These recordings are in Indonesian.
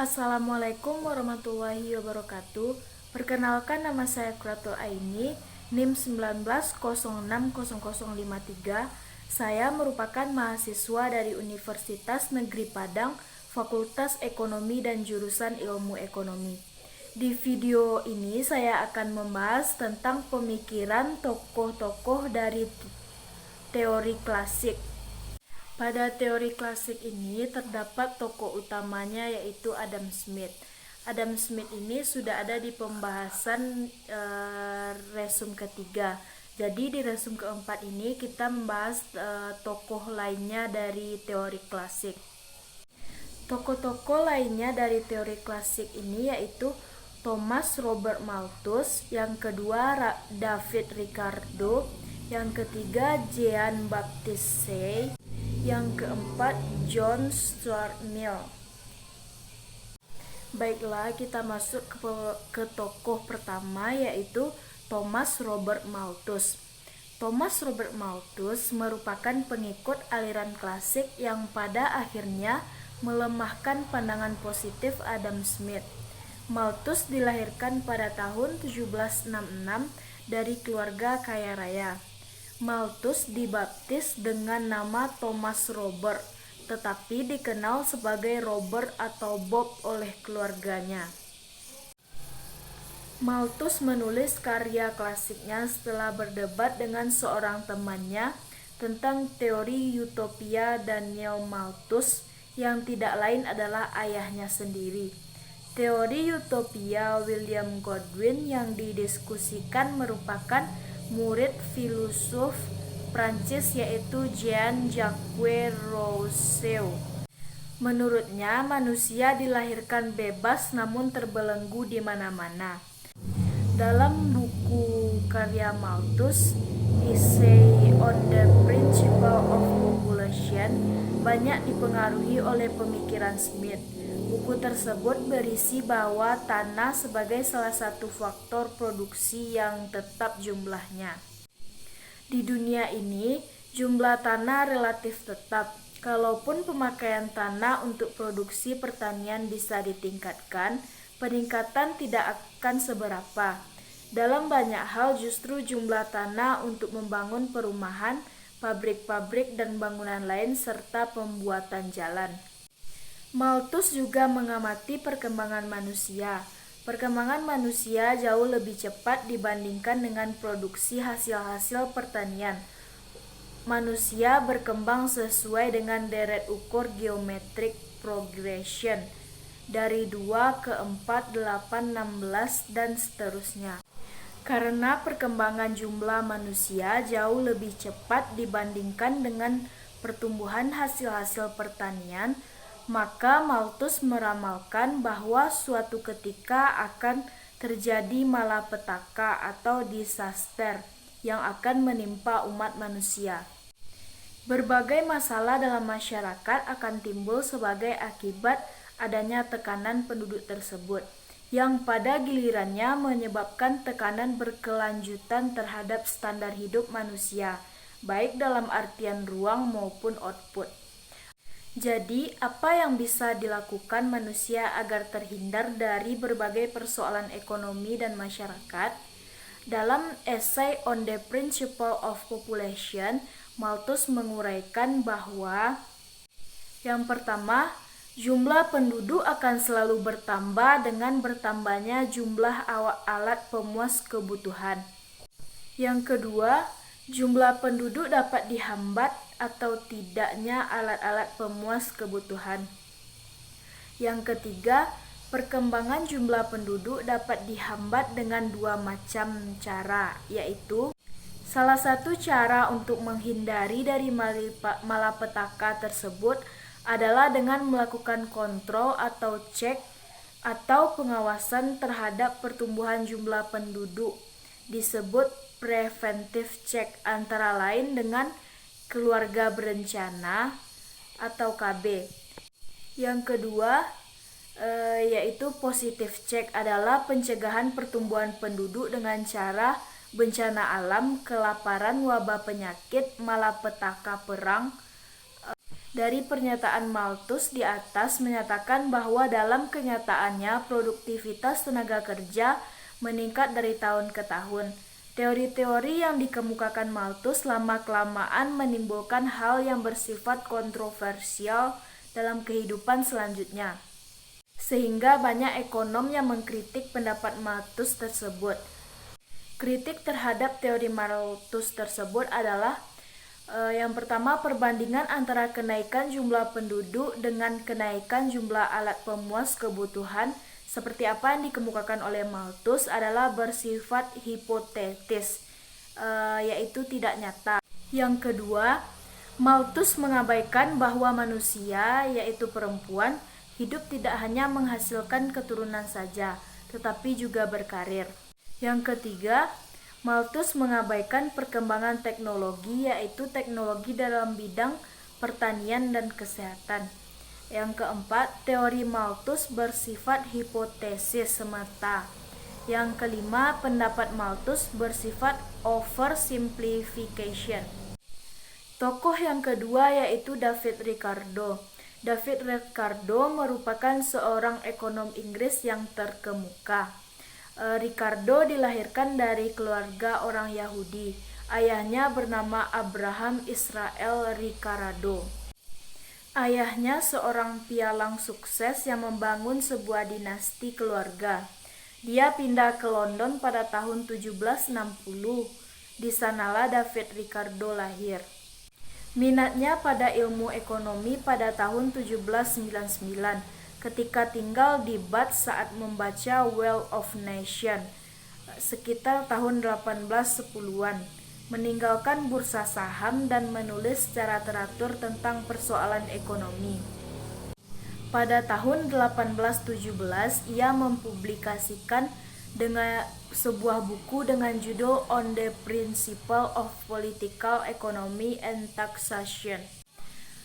Assalamualaikum warahmatullahi wabarakatuh. Perkenalkan, nama saya Quratul Aini, NIM 19060053. Saya merupakan mahasiswa dari Universitas Negeri Padang, Fakultas Ekonomi dan jurusan Ilmu Ekonomi. Di video ini saya akan membahas tentang pemikiran tokoh-tokoh dari teori klasik. Pada teori klasik ini terdapat tokoh utamanya yaitu Adam Smith. Adam Smith ini sudah ada di pembahasan resum ketiga. Jadi di resum keempat ini kita membahas tokoh lainnya dari teori klasik. Tokoh-tokoh lainnya dari teori klasik ini yaitu Thomas Robert Malthus, yang kedua David Ricardo, yang ketiga Jean Baptiste Say, yang keempat John Stuart Mill. Baiklah, kita masuk ke tokoh pertama yaitu Thomas Robert Malthus. Thomas Robert Malthus merupakan pengikut aliran klasik yang pada akhirnya melemahkan pandangan positif Adam Smith. Malthus dilahirkan pada tahun 1766 dari keluarga kaya raya. Malthus dibaptis dengan nama Thomas Robert, tetapi dikenal sebagai Robert atau Bob oleh keluarganya. Malthus menulis karya klasiknya setelah berdebat dengan seorang temannya tentang teori utopia Daniel Malthus, yang tidak lain adalah ayahnya sendiri. Teori utopia William Godwin yang didiskusikan merupakan murid filosof Prancis yaitu Jean-Jacques Rousseau. Menurutnya, manusia dilahirkan bebas namun terbelenggu di mana-mana. Dalam buku karya Malthus, Essay on the Principle of Population, banyak dipengaruhi oleh pemikiran Smith. Buku tersebut berisi bahwa tanah sebagai salah satu faktor produksi yang tetap jumlahnya. Di dunia ini, jumlah tanah relatif tetap. Kalaupun pemakaian tanah untuk produksi pertanian bisa ditingkatkan, peningkatan tidak akan seberapa. Dalam banyak hal justru jumlah tanah untuk membangun perumahan, pabrik-pabrik dan bangunan lain serta pembuatan jalan. Malthus juga mengamati perkembangan manusia. Perkembangan manusia jauh lebih cepat dibandingkan dengan produksi hasil-hasil pertanian. Manusia berkembang sesuai dengan deret ukur geometric progression dari 2 ke 4, 8, 16 dan seterusnya. Karena perkembangan jumlah manusia jauh lebih cepat dibandingkan dengan pertumbuhan hasil-hasil pertanian, maka Malthus meramalkan bahwa suatu ketika akan terjadi malapetaka atau disaster yang akan menimpa umat manusia. Berbagai masalah dalam masyarakat akan timbul sebagai akibat adanya tekanan penduduk tersebut, yang pada gilirannya menyebabkan tekanan berkelanjutan terhadap standar hidup manusia, baik dalam artian ruang maupun output. Jadi, apa yang bisa dilakukan manusia agar terhindar dari berbagai persoalan ekonomi dan masyarakat? Dalam Essay on the Principle of Population, Malthus menguraikan bahwa yang pertama, jumlah penduduk akan selalu bertambah dengan bertambahnya jumlah alat pemuas kebutuhan. Yang kedua, jumlah penduduk dapat dihambat atau tidaknya alat-alat pemuas kebutuhan. Yang ketiga, perkembangan jumlah penduduk dapat dihambat dengan dua macam cara, yaitu salah satu cara untuk menghindari dari malapetaka tersebut adalah dengan melakukan kontrol atau cek atau pengawasan terhadap pertumbuhan jumlah penduduk, disebut preventive check, antara lain dengan keluarga berencana atau KB. Yang kedua yaitu positive check, adalah pencegahan pertumbuhan penduduk dengan cara bencana alam, kelaparan, wabah penyakit, malapetaka perang. Dari pernyataan Malthus di atas menyatakan bahwa dalam kenyataannya produktivitas tenaga kerja meningkat dari tahun ke tahun. Teori-teori yang dikemukakan Malthus lama-kelamaan menimbulkan hal yang bersifat kontroversial dalam kehidupan selanjutnya. Sehingga banyak ekonom yang mengkritik pendapat Malthus tersebut. Kritik terhadap teori Malthus tersebut adalah yang pertama, perbandingan antara kenaikan jumlah penduduk dengan kenaikan jumlah alat pemuas kebutuhan seperti apa yang dikemukakan oleh Malthus adalah bersifat hipotetis, yaitu tidak nyata. Yang kedua, Malthus mengabaikan bahwa manusia, yaitu perempuan, hidup tidak hanya menghasilkan keturunan saja, tetapi juga berkarir. Yang ketiga, Malthus mengabaikan perkembangan teknologi, yaitu teknologi dalam bidang pertanian dan kesehatan. Yang keempat, teori Malthus bersifat hipotesis semata. Yang kelima, pendapat Malthus bersifat oversimplification. Tokoh yang kedua yaitu David Ricardo. David Ricardo merupakan seorang ekonom Inggris yang terkemuka. Ricardo dilahirkan dari keluarga orang Yahudi. Ayahnya bernama Abraham Israel Ricardo. Ayahnya seorang pialang sukses yang membangun sebuah dinasti keluarga. Dia pindah ke London pada tahun 1760. Di sanalah David Ricardo lahir. Minatnya pada ilmu ekonomi pada tahun 1799. Ketika tinggal di Bath saat membaca Wealth of Nations sekitar tahun 1810-an, meninggalkan bursa saham dan menulis secara teratur tentang persoalan ekonomi. Pada tahun 1817, ia mempublikasikan dengan sebuah buku dengan judul On the Principle of Political Economy and Taxation.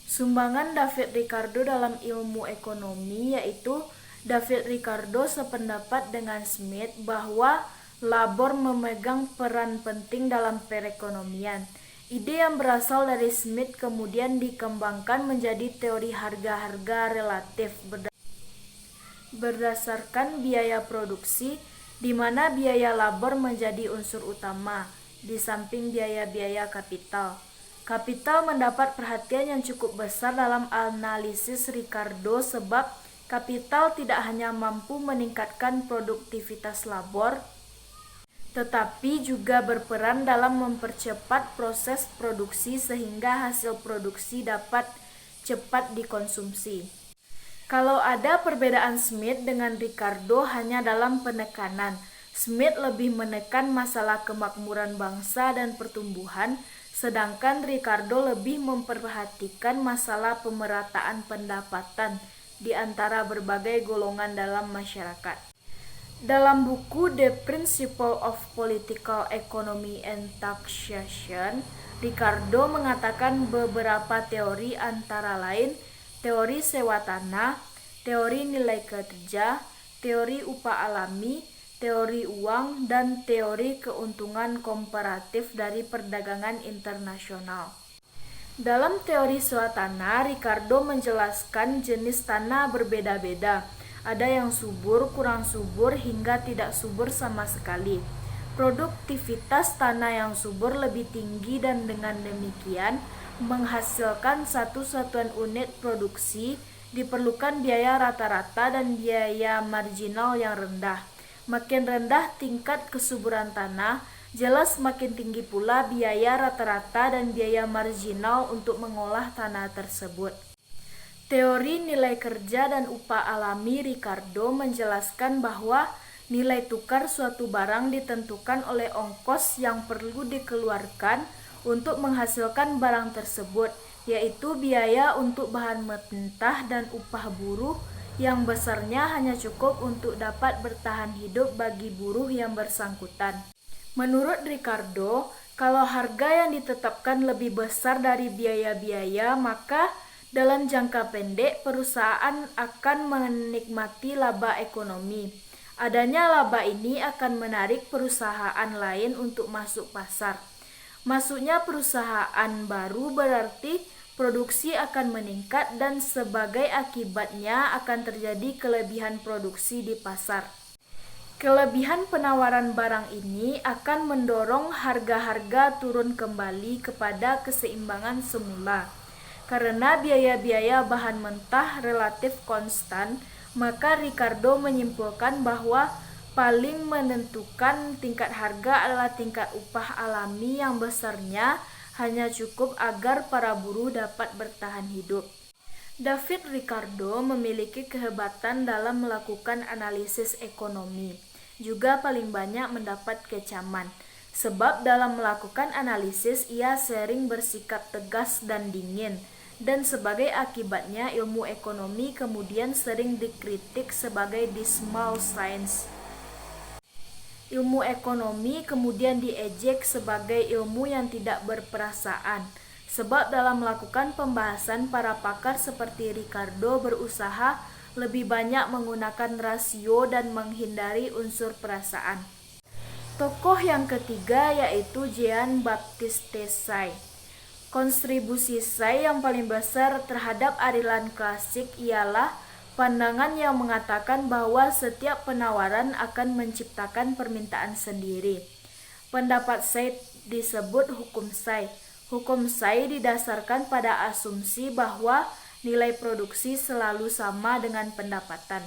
Sumbangan David Ricardo dalam ilmu ekonomi yaitu David Ricardo sependapat dengan Smith bahwa labor memegang peran penting dalam perekonomian. Ide yang berasal dari Smith kemudian dikembangkan menjadi teori harga-harga relatif berdasarkan biaya produksi, di mana biaya labor menjadi unsur utama, di samping biaya-biaya kapital. Kapital mendapat perhatian yang cukup besar dalam analisis Ricardo sebab kapital tidak hanya mampu meningkatkan produktivitas labor, tetapi juga berperan dalam mempercepat proses produksi sehingga hasil produksi dapat cepat dikonsumsi. Kalau ada perbedaan Smith dengan Ricardo hanya dalam penekanan. Smith lebih menekan masalah kemakmuran bangsa dan pertumbuhan, sedangkan Ricardo lebih memperhatikan masalah pemerataan pendapatan di antara berbagai golongan dalam masyarakat. Dalam buku The Principle of Political Economy and Taxation, Ricardo mengatakan beberapa teori antara lain teori sewa tanah, teori nilai kerja, teori upah alami, teori uang, dan teori keuntungan komparatif dari perdagangan internasional. Dalam teori sewa tanah, Ricardo menjelaskan jenis tanah berbeda-beda. Ada yang subur, kurang subur, hingga tidak subur sama sekali. Produktivitas tanah yang subur lebih tinggi dan dengan demikian menghasilkan satu satuan unit produksi diperlukan biaya rata-rata dan biaya marginal yang rendah. Makin rendah tingkat kesuburan tanah, jelas makin tinggi pula biaya rata-rata dan biaya marginal untuk mengolah tanah tersebut. Teori nilai kerja dan upah alami Ricardo menjelaskan bahwa nilai tukar suatu barang ditentukan oleh ongkos yang perlu dikeluarkan untuk menghasilkan barang tersebut, yaitu biaya untuk bahan mentah dan upah buruh yang besarnya hanya cukup untuk dapat bertahan hidup bagi buruh yang bersangkutan. Menurut Ricardo, kalau harga yang ditetapkan lebih besar dari biaya-biaya, maka dalam jangka pendek perusahaan akan menikmati laba ekonomi. Adanya laba ini akan menarik perusahaan lain untuk masuk pasar. Masuknya perusahaan baru berarti produksi akan meningkat dan sebagai akibatnya akan terjadi kelebihan produksi di pasar. Kelebihan penawaran barang ini akan mendorong harga-harga turun kembali kepada keseimbangan semula. Karena biaya-biaya bahan mentah relatif konstan, maka Ricardo menyimpulkan bahwa paling menentukan tingkat harga adalah tingkat upah alami yang besarnya hanya cukup agar para buruh dapat bertahan hidup. David Ricardo memiliki kehebatan dalam melakukan analisis ekonomi, juga paling banyak mendapat kecaman, sebab dalam melakukan analisis ia sering bersikap tegas dan dingin, dan sebagai akibatnya ilmu ekonomi kemudian sering dikritik sebagai dismal science. Ilmu ekonomi kemudian diejek sebagai ilmu yang tidak berperasaan, sebab dalam melakukan pembahasan para pakar seperti Ricardo berusaha lebih banyak menggunakan rasio dan menghindari unsur perasaan. Tokoh yang ketiga yaitu Jean-Baptiste Say. Kontribusi Say yang paling besar terhadap aliran klasik ialah pandangan yang mengatakan bahwa setiap penawaran akan menciptakan permintaan sendiri. Pendapat Say disebut hukum Say. Hukum Say didasarkan pada asumsi bahwa nilai produksi selalu sama dengan pendapatan.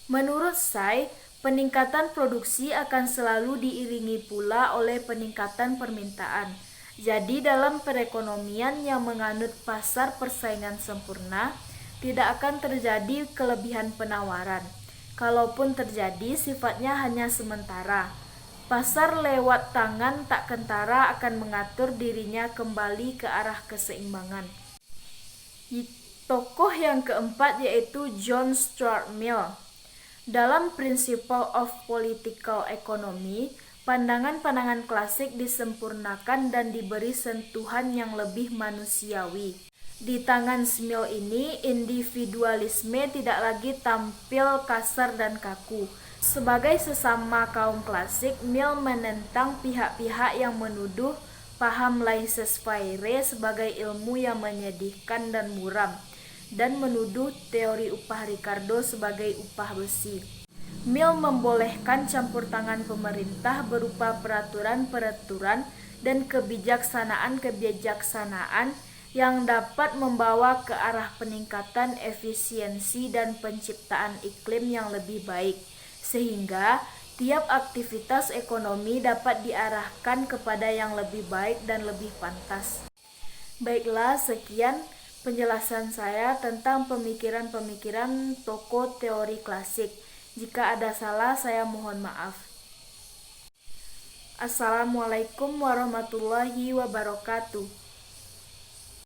Menurut Say, peningkatan produksi akan selalu diiringi pula oleh peningkatan permintaan. Jadi dalam perekonomian yang menganut pasar persaingan sempurna, tidak akan terjadi kelebihan penawaran. Kalaupun terjadi, sifatnya hanya sementara. Pasar lewat tangan tak kentara akan mengatur dirinya kembali ke arah keseimbangan. Tokoh yang keempat yaitu John Stuart Mill. Dalam Principle of Political Economy, pandangan-pandangan klasik disempurnakan dan diberi sentuhan yang lebih manusiawi. Di tangan Mill ini, individualisme tidak lagi tampil kasar dan kaku. Sebagai sesama kaum klasik, Mill menentang pihak-pihak yang menuduh paham laissez-faire sebagai ilmu yang menyedihkan dan muram, dan menuduh teori upah Ricardo sebagai upah besi. Mill membolehkan campur tangan pemerintah berupa peraturan-peraturan dan kebijaksanaan-kebijaksanaan yang dapat membawa ke arah peningkatan efisiensi dan penciptaan iklim yang lebih baik, sehingga tiap aktivitas ekonomi dapat diarahkan kepada yang lebih baik dan lebih pantas. Baiklah, sekian penjelasan saya tentang pemikiran-pemikiran tokoh teori klasik. Jika ada salah, saya mohon maaf. Assalamualaikum warahmatullahi wabarakatuh.